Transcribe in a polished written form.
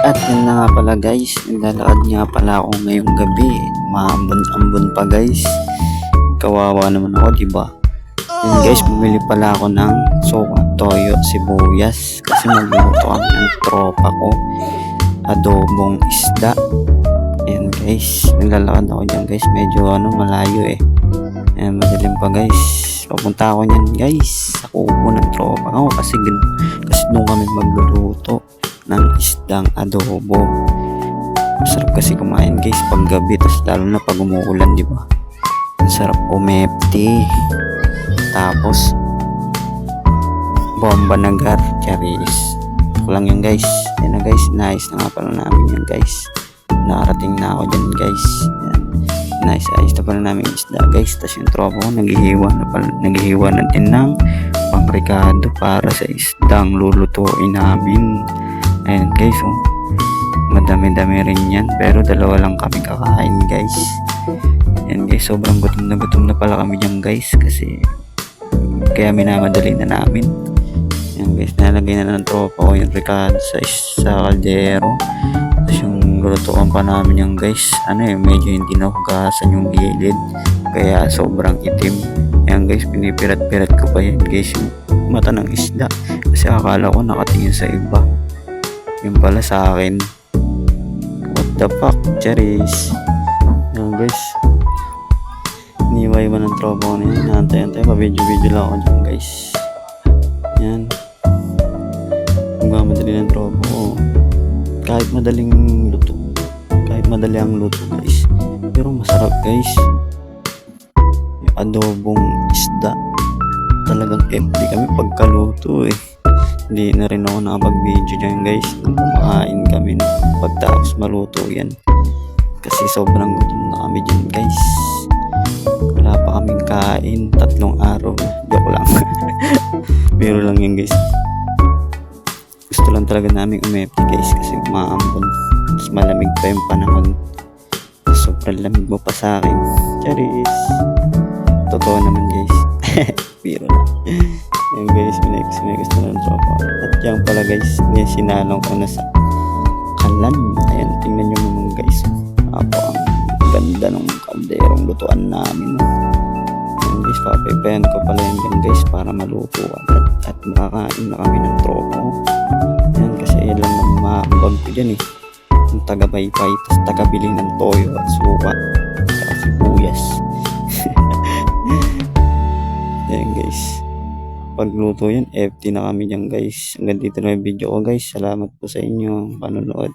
At yun na nga pala guys, naglalakad nga pala ako ngayong gabi. Maambon-ambon pa guys. Kawawa naman ako, diba? Yun guys, bumili pala ako ng suka, toyo, sibuyas. Kasi magluluto kami ng tropa ko. Adobong isda. Ayan guys, naglalakad ako dyan guys. Medyo malayo eh. Ayan, madilim pa guys. Papunta ako niyan guys sa kubo ng tropa ko. Kasi doon kami magluluto ng isdang adobo. Masarap kasi kumain guys pag gabi, tapos lalo na pag umuulan, di ba? Ang sarap umepti. Tapos bomba nagar, charis. Ako lang yun guys. Yan na guys, nice na nga pala namin yan guys. Nakarating na ako dyan guys. Yan. Nice, ayos na pala namin isda guys. Tapos yung tropa ko naghihiwa na din ng pangrekado para sa isdang lulutuin namin. Ayan guys, madami-dami rin yan, pero dalawa lang kami kakain guys. Ayan guys, sobrang gutom na pala kami dyan guys, kasi kaya minamadali na namin. Ayan guys, nalagay na ng tropa ko yung recado sa kaldero. Tapos yung lutuan pa namin yan guys, medyo hindi nahugasan yung gilid, kaya sobrang itim. Ayan guys, pinipirat-pirat ko pa yan guys yung mata ng isda, kasi akala ko nakatingin sa iba, yung pala sa akin. What the fuck, charis. Ayan guys, iniway man ng tropa ko na yan. Nantay-antay, pa-video lang ako dyan guys. Yan, magmamadali ng tropa ko. Kahit madali ang luto guys, pero masarap guys. Yung adobong isda, talagang empty kami pagkaluto eh. Hindi na rin ako nakapag-video dyan guys nung kumakain kami pagtapos maluto yan, kasi sobrang gutom na kami dyan guys. Wala pa kaming kain 3 araw. Joke lang. Biro lang yan guys. Gusto lang talaga namin umepti guys, kasi umaambon, tapos malamig pa yung panahon. Sobrang lamig mo pa sa akin, charis. Totoo naman guys. Biro lang. Yan guys, may gusto na ng tropa. At yan pala guys, sinalong ko na sa kalan. Ayan, tingnan nyo naman guys. Ang ganda ng kalderong lutuan namin. Ayan guys, papayapan ko pala yan dyan guys para maluto agad. At makakain na kami ng tropa ko. Ayan, kasi yan lang maambag ko dyan eh. Yung taga-baypay, tapos taga-bili ng toyo at suka at sibuyas. Ayan guys, pagluto yan, FT na kami dyan guys. Hanggang dito na yung video ko guys. Salamat po sa inyong panonood.